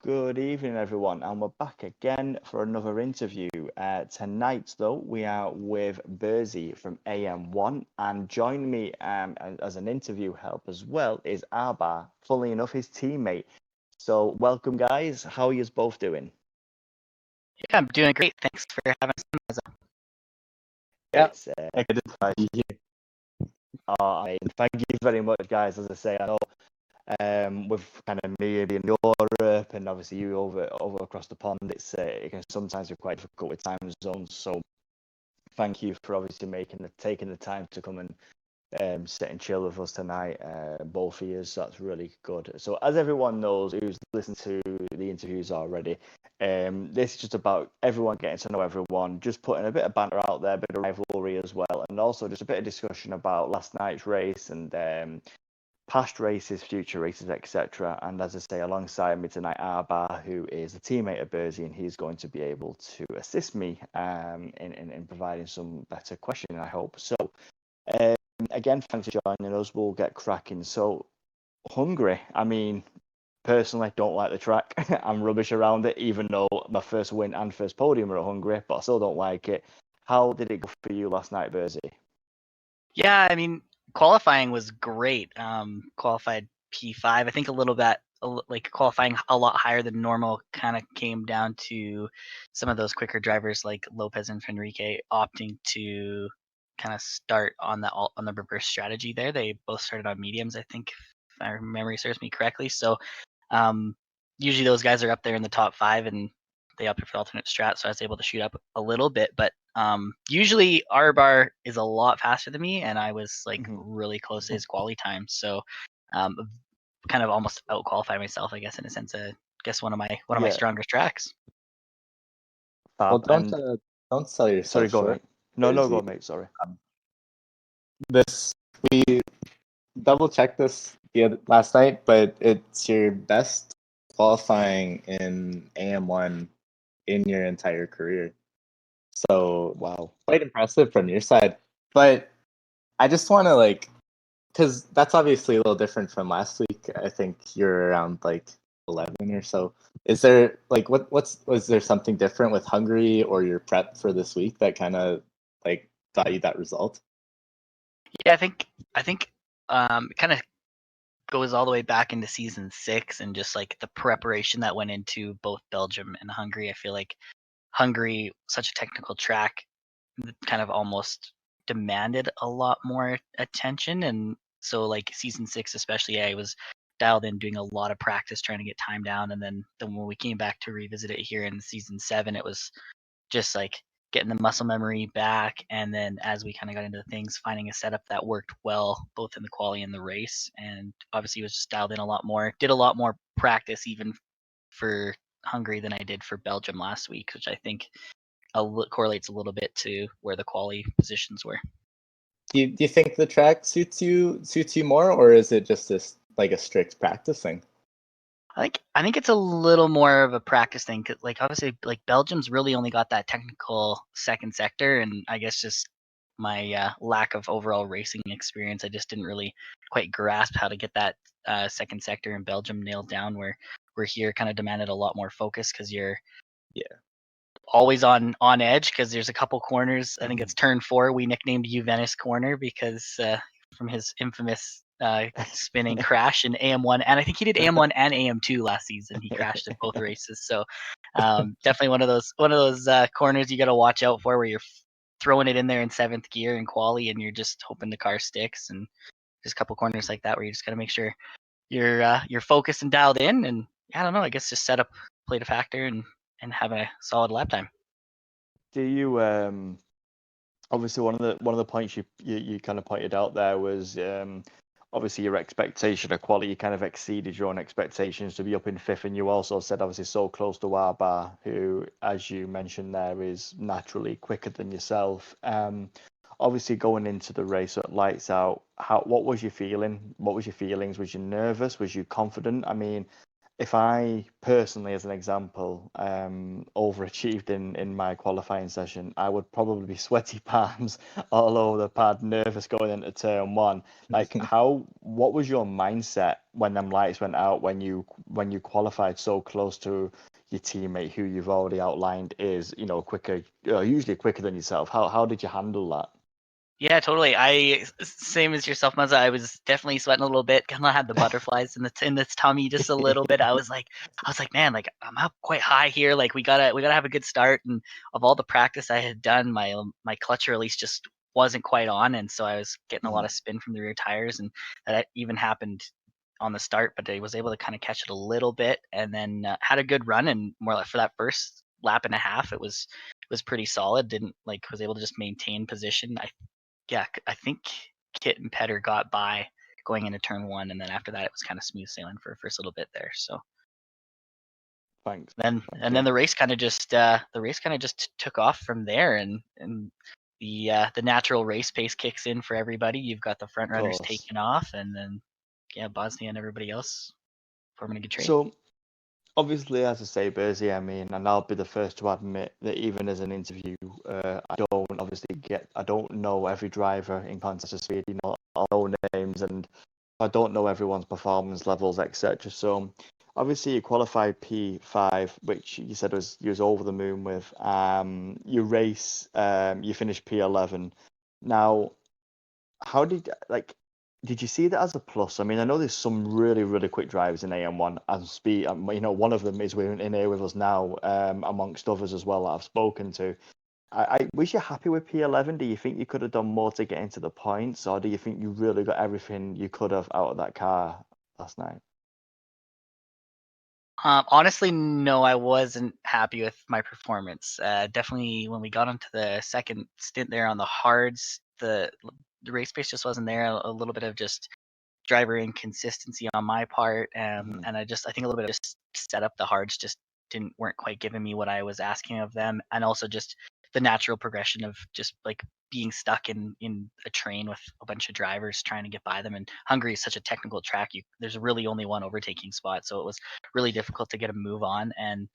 Good evening, everyone, and we're back again for another interview. Tonight, though, we are with BurzzyJ from AM1, and joining me as an interview help as well is Arbar, funnily enough, his teammate. So, welcome, guys. How are you both doing? Yeah, I'm doing great. Thanks for having us on. Yeah, It's excited to be here. amazing. Thank you very much, guys. As I say, I know with kind of me being in Europe and obviously you over across the pond, it can sometimes be quite difficult with time zones. So thank you for obviously taking the time to come and sit and chill with us tonight, both of you. So that's really good. So as everyone knows who's listened to the interviews already, this is just about everyone getting to know everyone, just putting a bit of banter out there, a bit of rivalry as well, and also just a bit of discussion about last night's race and past races, future races, etc. And as I say, alongside me tonight, Arbar, who is a teammate of BurzzyJ, and he's going to be able to assist me in providing some better questioning, I hope. So, um, again, thanks for joining us. We'll get cracking. So, Hungary, I mean, personally, don't like the track. I'm rubbish around it, even though my first win and first podium were at Hungary, but I still don't like it. How did it go for you last night, BurzzyJ? Yeah, I mean, qualifying was great. Qualified P5. I think a little bit like qualifying a lot higher than normal kind of came down to some of those quicker drivers like Lopez and Fenrique opting to kind of start on the reverse strategy there. They both started on mediums, I think, if my memory serves me correctly. So um, usually those guys are up there in the top 5 and they opted for the alternate strat, so I was able to shoot up a little bit. But usually R bar is a lot faster than me, and I was like really close to his quality time. So um, kind of almost out qualify myself, I guess, in a sense. Guess one of my strongest tracks. Well, And don't sell sorry, yourself go on, short, mate. No, go Burzy. on, mate. Sorry. We double checked this last night, but it's your best qualifying in AM1 in your entire career. So Wow. quite impressive from your side. But I just want to because that's obviously a little different from last week. I think you're around 11 or so. Is there was there something different with Hungary or your prep for this week that kind of got you that result? Yeah, I think it kind of goes all the way back into season 6 and just like the preparation that went into both Belgium and Hungary. I feel like Hungary, such a technical track, kind of almost demanded a lot more attention. And so, like season 6, especially, I was dialed in doing a lot of practice trying to get time down. And then when we came back to revisit it here in season 7, it was just like getting the muscle memory back. And then as we kind of got into things, finding a setup that worked well, both in the quali and the race. And obviously, was just dialed in a lot more, did a lot more practice even for Hungary than I did for Belgium last week, which I think correlates a little bit to where the quality positions were. Do you think the track suits you more, or is it just this a strict practice thing? I think it's a little more of a practice thing. 'Cause, like obviously, like Belgium's really only got that technical second sector, and I guess just my lack of overall racing experience, I just didn't really quite grasp how to get that second sector in Belgium nailed down. Where we're here kind of demanded a lot more focus because you're always on edge because there's a couple corners. I think it's turn 4. We nicknamed you Venice Corner because from his infamous spinning crash in AM1, and I think he did AM1 and AM2 last season. He crashed at both races, so definitely one of those corners you got to watch out for, where you're throwing it in there in 7th gear in quali, and you're just hoping the car sticks. And there's a couple corners like that where you just got to make sure you're focused and dialed in. And I don't know, I guess just set up, played a factor, and have a solid lap time. Do you obviously one of the points you kind of pointed out there was obviously your expectation of quality, you kind of exceeded your own expectations to be up in 5th, and you also said obviously so close to Arbar, who, as you mentioned there, is naturally quicker than yourself. Obviously going into the race at lights out, what was your feeling? What was your feelings? Was you nervous? Was you confident? I mean, if I personally, as an example, overachieved in my qualifying session, I would probably be sweaty palms all over the pad, nervous going into turn one. Like, what was your mindset when them lights went out, when you qualified so close to your teammate who you've already outlined is, quicker, usually quicker than yourself? How did you handle that? Yeah, totally. Same as yourself, Muzza. I was definitely sweating a little bit. Kind of had the butterflies in the tummy just a little bit. I was like, man, like I'm up quite high here. Like we gotta have a good start. And of all the practice I had done, my clutch release just wasn't quite on, and so I was getting a lot of spin from the rear tires, and that even happened on the start. But I was able to kind of catch it a little bit, and then had a good run. And more like for that first lap and a half, it was pretty solid. Didn't like was able to just maintain position. I think Kit and Petter got by going into turn one, and then after that, it was kind of smooth sailing for a first little bit there. So Thanks. then the race kind of just took off from there, and the natural race pace kicks in for everybody. You've got the front runners taking off, and then Bosnia and everybody else forming a good trade. So obviously, as I say, BurzzyJ, I mean, and I'll be the first to admit that even as an interview, I don't know every driver in contest speed, I know names, and I don't know everyone's performance levels, etc. So obviously you qualified P5, which you said you was over the moon with. You race, you finished P11. Now, how did you see that as a plus? I mean, I know there's some really, really quick drivers in AM1 and speed. One of them is in here with us now, amongst others as well that I've spoken to. Was you happy with P11? Do you think you could have done more to get into the points, or do you think you really got everything you could have out of that car last night? Honestly, no, I wasn't happy with my performance. Definitely when we got onto the second stint there on the hards, the race pace just wasn't there. A little bit of just driver inconsistency on my part, and I think a little bit of just set up the hards just weren't quite giving me what I was asking of them, and also just the natural progression of just like being stuck in a train with a bunch of drivers trying to get by them. And Hungary is such a technical track. There's really only one overtaking spot, so it was really difficult to get a move on. And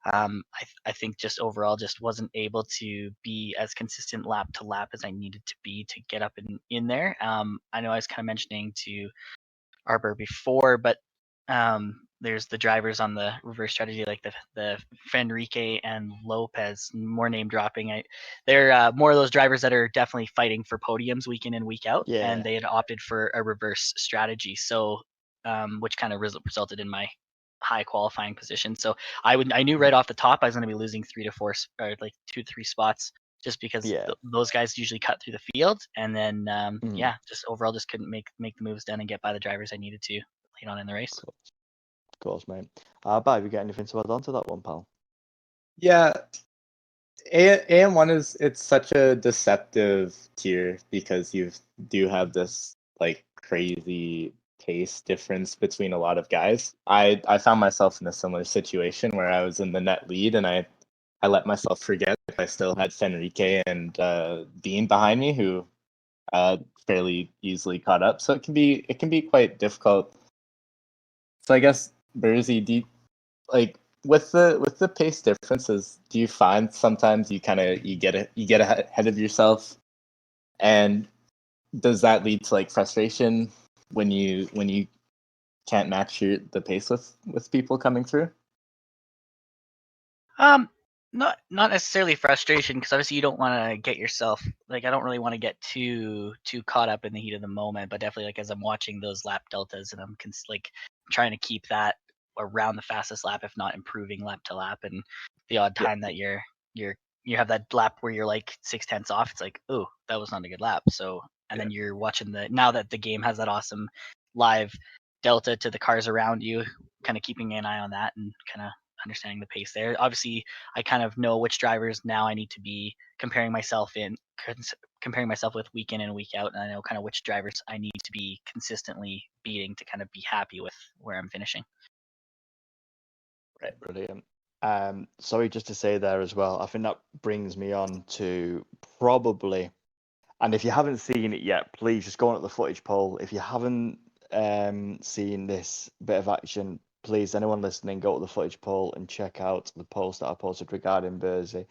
I think just overall just wasn't able to be as consistent lap to lap as I needed to be to get up in there. I know I was kind of mentioning to Arbor before, but there's the drivers on the reverse strategy, like the Fenrique and Lopez, more name dropping. They're more of those drivers that are definitely fighting for podiums week in and week out, and they had opted for a reverse strategy, so which kind of resulted in my high qualifying position. So I knew right off the top I was going to be losing 3 to 4 or like 2 to 3 spots, just because those guys usually cut through the field, and then just overall just couldn't make the moves done and get by the drivers I needed to late on in the race. Of course, mate. Bob, have you got anything to add on to that one, pal? Yeah, AM1 it's such a deceptive tier because you do have this like crazy pace difference between a lot of guys. I found myself in a similar situation where I was in the net lead and I let myself forget I still had Fenrique and Dean behind me who fairly easily caught up. So it can be quite difficult. So I guess BurzzyJ, like with the pace differences, do you find sometimes you get ahead of yourself, and does that lead to like frustration when you can't match the pace with people coming through? Not necessarily frustration, because obviously you don't want to get yourself like, I don't really want to get too caught up in the heat of the moment, but definitely like as I'm watching those lap deltas and I'm trying to keep that around the fastest lap, if not improving lap to lap, and the odd time that you have that lap where you're like 0.6 off, it's like, oh, that was not a good lap. So then you're watching now that the game has that awesome live delta to the cars around you, kind of keeping an eye on that and kind of understanding the pace there. Obviously, I kind of know which drivers now I need to be comparing myself with week in and week out, and I know kind of which drivers I need to be consistently beating to kind of be happy with where I'm finishing. Right, brilliant. Sorry, just to say there as well, I think that brings me on to probably, and if you haven't seen it yet, please just go on at the footage poll. If you haven't seen this bit of action, please, anyone listening, go to the footage poll and check out the post that I posted regarding Burzy.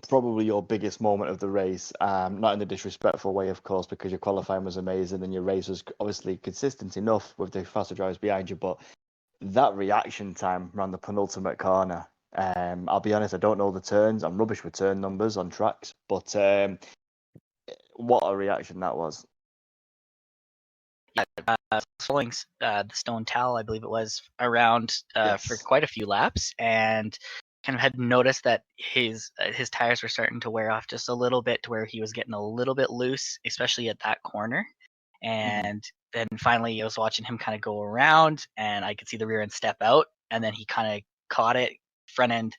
Probably your biggest moment of the race, not in a disrespectful way, of course, because your qualifying was amazing and your race was obviously consistent enough with the faster drivers behind you, but that reaction time around the penultimate corner, I'll be honest, I don't know the turns. I'm rubbish with turn numbers on tracks, but what a reaction that was. Following the Stone Towel, I believe it was, around for quite a few laps, and kind of had noticed that his tires were starting to wear off just a little bit, to where he was getting a little bit loose, especially at that corner. And then finally, I was watching him kind of go around, and I could see the rear end step out, and then he kind of caught it, front end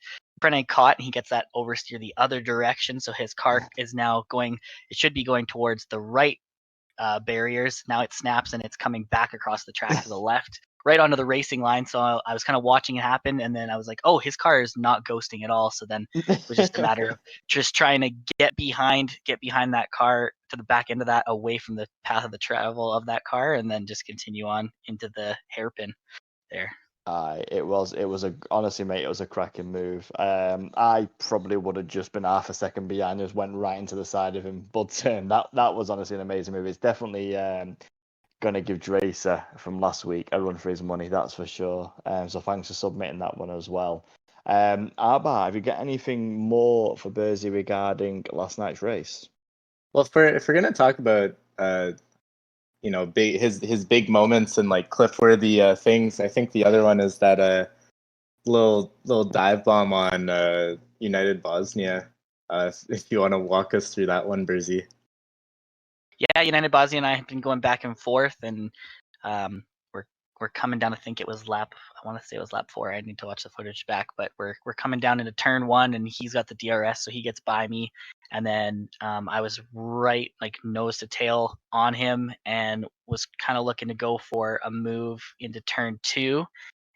caught, and he gets that oversteer the other direction. So his car is now going. It should be going towards the right barriers. Now it snaps and it's coming back across the track to the left, right onto the racing line. So I was kind of watching it happen, and then I was like, oh, his car is not ghosting at all. So then it was just a matter of just trying to get behind that car, to the back end of that, away from the path of the travel of that car, and then just continue on into the hairpin there. It was honestly, mate, it was a cracking move. I probably would have just been half a second behind, just went right into the side of him. But that was honestly an amazing move. It's definitely gonna give Dracer from last week a run for his money, that's for sure. So thanks for submitting that one as well. Arba, have you got anything more for Burzy regarding last night's race? Well, if we're gonna talk about his big moments and like cliff-worthy things, I think the other one is that little dive bomb on United Bosnia. If you want to walk us through that one, Burzy. Yeah, United Bosnia and I have been going back and forth, and we're coming down. I think it was lap. I want to say it was lap 4. I need to watch the footage back, but we're coming down into turn 1, and he's got the DRS, so he gets by me, and then I was right, like, nose to tail on him, and was kind of looking to go for a move into turn 2,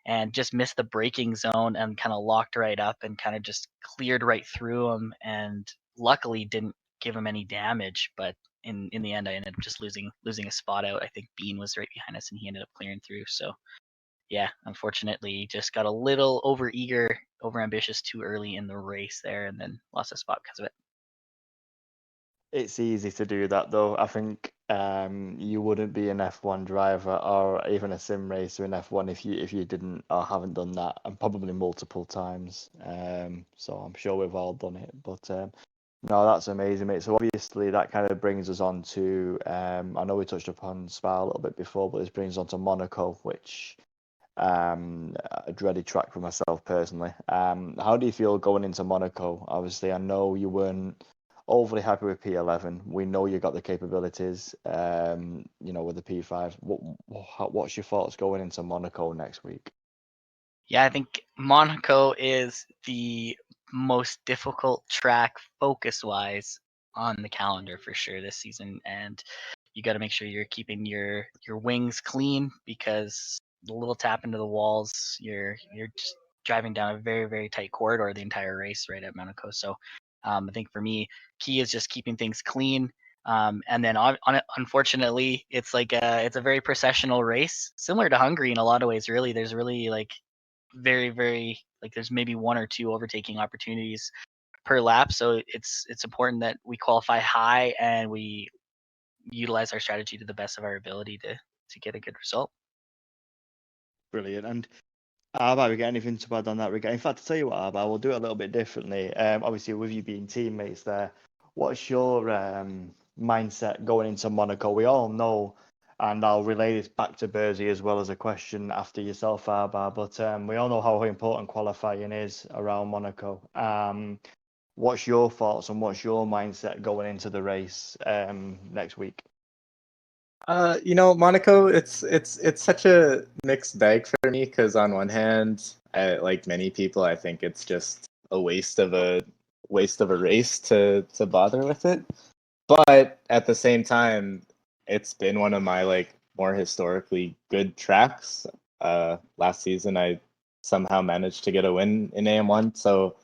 and just missed the braking zone and kind of locked right up and kind of just cleared right through him, and luckily didn't give him any damage, but in the end, I ended up just losing a spot out. I think Bean was right behind us, and he ended up clearing through. So, yeah, unfortunately, just got a little over-eager, over-ambitious too early in the race there, and then lost a spot because of it. It's easy to do that, though. I think you wouldn't be an F1 driver or even a sim racer in F1 if you didn't or haven't done that, and probably multiple times. So I'm sure we've all done it. But no, that's amazing, mate. So obviously that kind of brings us on to I know we touched upon Spa a little bit before, but this brings us on to Monaco, which a dreaded track for myself personally. How do you feel going into Monaco? Obviously, I know you weren't overly happy with P11. We know you got the capabilities, with the P5. What's your thoughts going into Monaco next week? Yeah, I think Monaco is the most difficult track focus-wise on the calendar for sure this season, and you got to make sure you're keeping your wings clean, because the little tap into the walls, you're just driving down a very, very tight corridor the entire race right at Monaco. So I think for me, key is just keeping things clean. And then unfortunately, it's like it's a very processional race, similar to Hungary in a lot of ways. Really, there's really like very, very, like, there's maybe 1 or 2 overtaking opportunities per lap. So it's important that we qualify high and we utilize our strategy to the best of our ability to get a good result. Brilliant. And Arba, we got anything to add on that regard? In fact, to tell you what, Arba, we'll do it a little bit differently. Obviously, with you being teammates there, what's your mindset going into Monaco? We all know, and I'll relay this back to Burzy as well as a question after yourself, Arba, but we all know how important qualifying is around Monaco. What's your thoughts and what's your mindset going into the race next week? Monaco, it's such a mixed bag for me, because on one hand, like many people, I think it's just a waste of a race to bother with it. But at the same time, it's been one of my like more historically good tracks. Last season, I somehow managed to get a win in AM1, so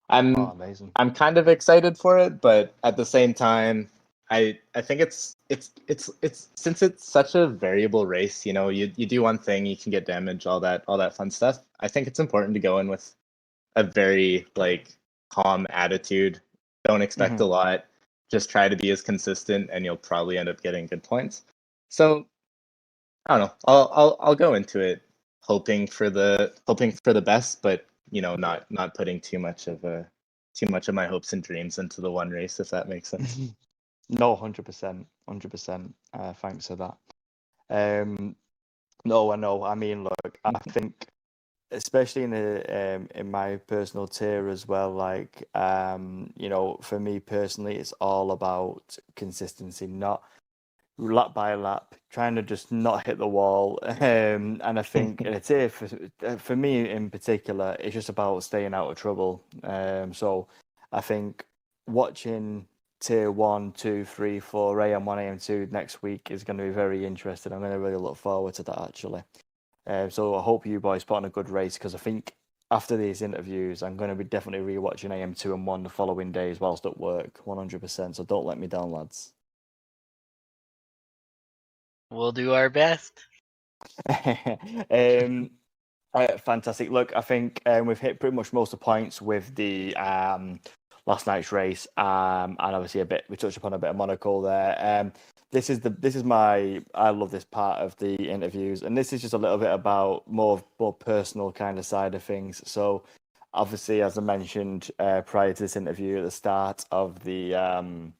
I'm amazing. I'm kind of excited for it, but at the same time, I think it's since it's such a variable race, you know, you do one thing, you can get damage, all that fun stuff. I think it's important to go in with a very like calm attitude. Don't expect a lot. Just try to be as consistent, and you'll probably end up getting good points. So I don't know. I'll go into it hoping for the best, but you know, not putting too much of my hopes and dreams into the one race, if that makes sense. No, 100%, 100%. Thanks for that. No, I know. I mean, look, I think, especially in my personal tier as well, like, you know, for me personally, it's all about consistency, not lap by lap, trying to just not hit the wall. And I think in a tier for me in particular, it's just about staying out of trouble. So I think watching tier 1, 2, 3, 4, AM1, AM2 next week is going to be very interesting. I'm going to really look forward to that actually. So I hope you boys put on a good race, because I think after these interviews, I'm going to be definitely rewatching AM2 and 1 the following days whilst at work, 100%. So don't let me down, lads. We'll do our best. Fantastic. Look, I think we've hit pretty much most of the points with the last night's race, and obviously we touched upon a bit of Monaco there. I love this part of the interviews, and this is just a little bit about more personal kind of side of things. So obviously, as I mentioned prior to this interview, at the start of the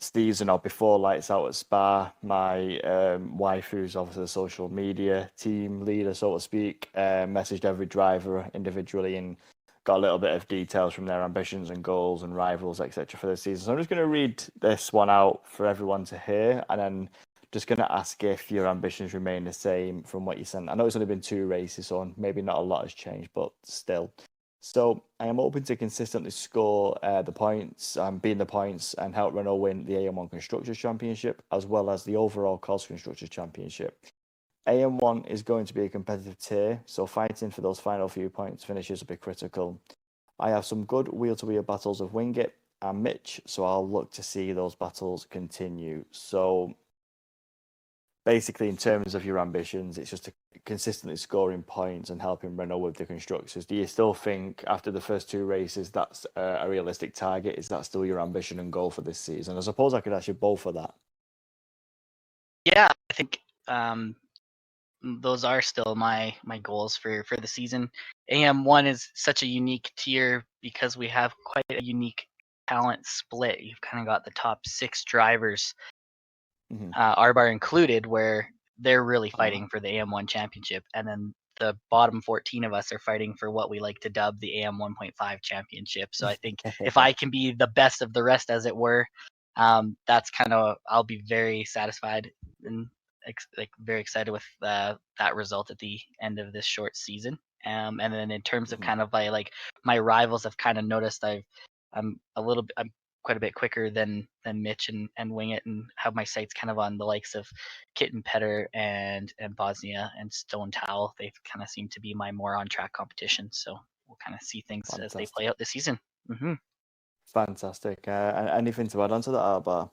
season or before Lights Out at Spa, my wife, who's obviously the social media team leader, so to speak, messaged every driver individually and got a little bit of details from their ambitions and goals and rivals, etc. for the season. So I'm just going to read this one out for everyone to hear, and then just going to ask if your ambitions remain the same from what you sent. I know it's only been 2 races, so maybe not a lot has changed, but still. So I am hoping to consistently score the points, being the points, and help Renault win the AM1 Constructors Championship, as well as the overall COS Constructors Championship. AM1 is going to be a competitive tier, so fighting for those final few points finishes will be critical. I have some good wheel-to-wheel battles with Wingit and Mitch, so I'll look to see those battles continue. So basically, in terms of your ambitions, it's just consistently scoring points and helping Renault with the constructors. Do you still think after the first 2 races that's a realistic target? Is that still your ambition and goal for this season? I suppose I could ask you both for that. Yeah, I think those are still my goals for the season. AM1 is such a unique tier because we have quite a unique talent split. You've kind of got the top 6 drivers, R-Bar included, where they're really fighting for the AM1 championship, and then the bottom 14 of us are fighting for what we like to dub the AM 1.5 championship. So I think if I can be the best of the rest, as it were, that's kind of, I'll be very satisfied and like very excited with that result at the end of this short season. And then in terms of kind of like my rivals, I've kind of noticed I'm quite a bit quicker than Mitch and Wingit, and have my sights kind of on the likes of Kit and Petter and Bosnia and Stone Towel. They kind of seem to be my more on track competition. So we'll kind of see things as they play out this season. Fantastic. Anything to add on to that, Arbar?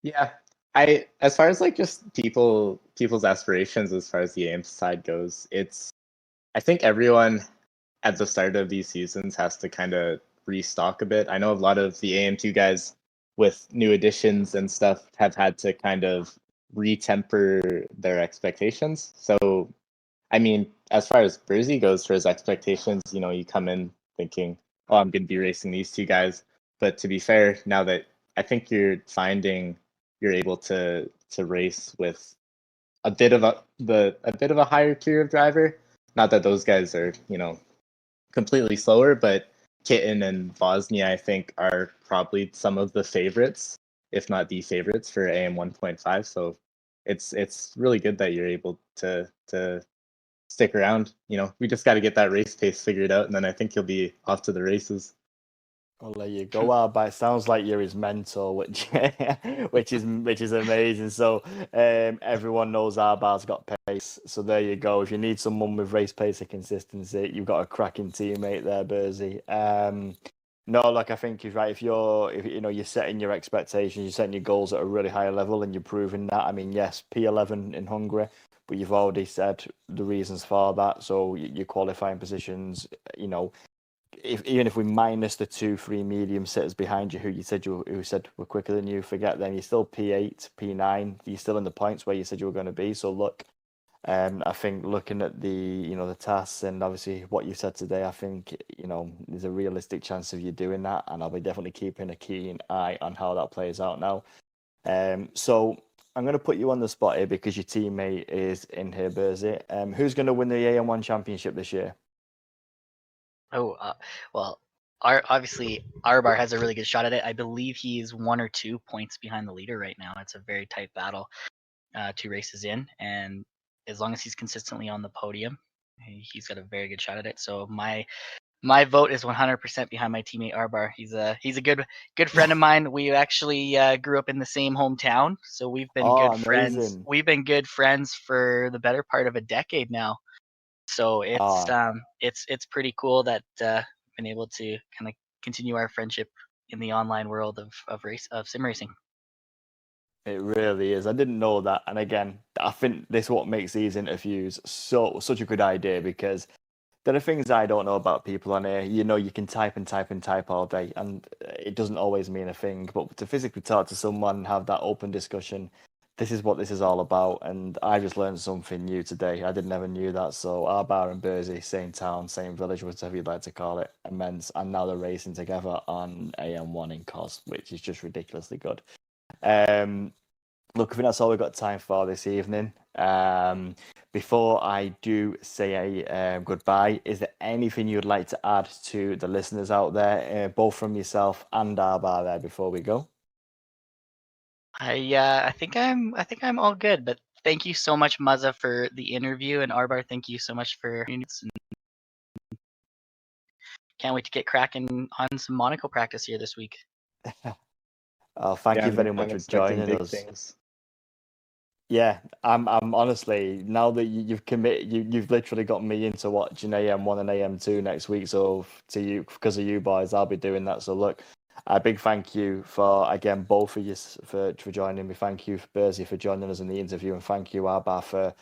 Yeah, as far as like just people's aspirations as far as the AM side goes, I think everyone at the start of these seasons has to kind of restock a bit. I know a lot of the AM2 guys with new additions and stuff have had to kind of retemper their expectations. So, I mean, as far as BurzzyJ goes for his expectations, you know, you come in thinking, oh, I'm going to be racing these 2 guys. But to be fair, now that I think you're finding you're able to race with a bit of a higher tier of driver. Not that those guys are, you know, completely slower, but Kitten and Bosnia, I think, are probably some of the favorites, if not the favorites, for AM 1.5. So it's really good that you're able to stick around. You know, we just got to get that race pace figured out, and then I think you'll be off to the races. Well, there you go, but it sounds like you're his mentor, which is amazing. So everyone knows Arbar's got pace. So there you go. If you need someone with race pace and consistency, you've got a cracking teammate there, Burzy. No, like I think you're right. If you're setting your expectations, you're setting your goals at a really high level, and you're proving that. I mean, yes, P11 in Hungary, but you've already said the reasons for that. So your qualifying positions, even if we minus the 2-3 medium sitters behind you, who said were quicker than you, forget them. You're still P8, P9. You're still in the points where you said you were going to be. So look. I think looking at the tasks and obviously what you said today, I think there's a realistic chance of you doing that, and I'll be definitely keeping a keen eye on how that plays out now. So I'm going to put you on the spot here because your teammate is in here, Burzy. Who's going to win the AM1 championship this year? Oh, well, obviously Arbar has a really good shot at it. I believe he's 1 or 2 points behind the leader right now. It's a very tight battle, 2 races in, and as long as he's consistently on the podium, he's got a very good shot at it. So my vote is 100% behind my teammate Arbar. He's a good friend of mine. We actually grew up in the same hometown, so we've been good friends. Amazing. We've been good friends for the better part of a decade now. So it's pretty cool that I've been able to kind of continue our friendship in the online world of sim racing. It really is. I didn't know that, and again, I think this is what makes these interviews such a good idea because there are things I don't know about people on here. You can type and type and type all day, and it doesn't always mean a thing. But to physically talk to someone and have that open discussion, this is what this is all about. And I just learned something new today. I never knew that. So Arbar and Burzy, same town, same village, whatever you'd like to call it, immense. And now they're racing together on AM1 in COS, which is just ridiculously good. Look, I think that's all we've got time for this evening. Before I do say a goodbye, is there anything you'd like to add to the listeners out there, both from yourself and Arbar there before we go? I think I'm all good. But thank you so much, Muzza, for the interview, and Arbar, thank you so much for units. Can't wait to get cracking on some Monaco practice here this week. Thank you very much I'm for expecting joining big us. things. Yeah, I'm honestly, now that you've committed, you've literally got me into watching AM1 and AM2 next week. So to you, because of you boys, I'll be doing that. So look, a big thank you for again both of you for joining me. Thank you, Burzy, for joining us in the interview, and thank you, Arbar, for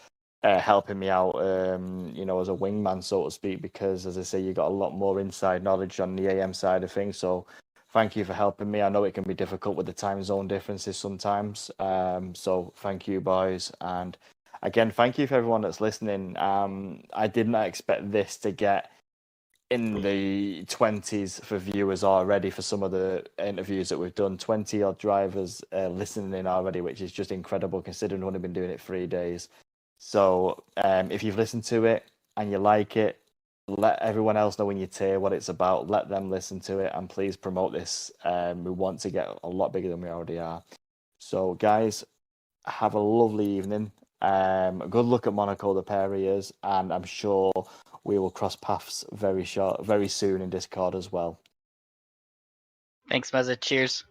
helping me out. As a wingman, so to speak, because as I say, you got a lot more inside knowledge on the AM side of things. So thank you for helping me. I know it can be difficult with the time zone differences sometimes. So thank you, boys. And again, thank you for everyone that's listening. I did not expect this to get in the 20s for viewers already for some of the interviews that we've done. 20 odd drivers listening in already, which is just incredible considering we've only been doing it 3 days. So if you've listened to it and you like it, let everyone else know in your tier what it's about. Let them listen to it, and please promote this. We want to get a lot bigger than we already are. So, guys, have a lovely evening. Good luck at Monaco, the pair of years, and I'm sure we will cross paths very soon in Discord as well. Thanks, Muzza. Cheers.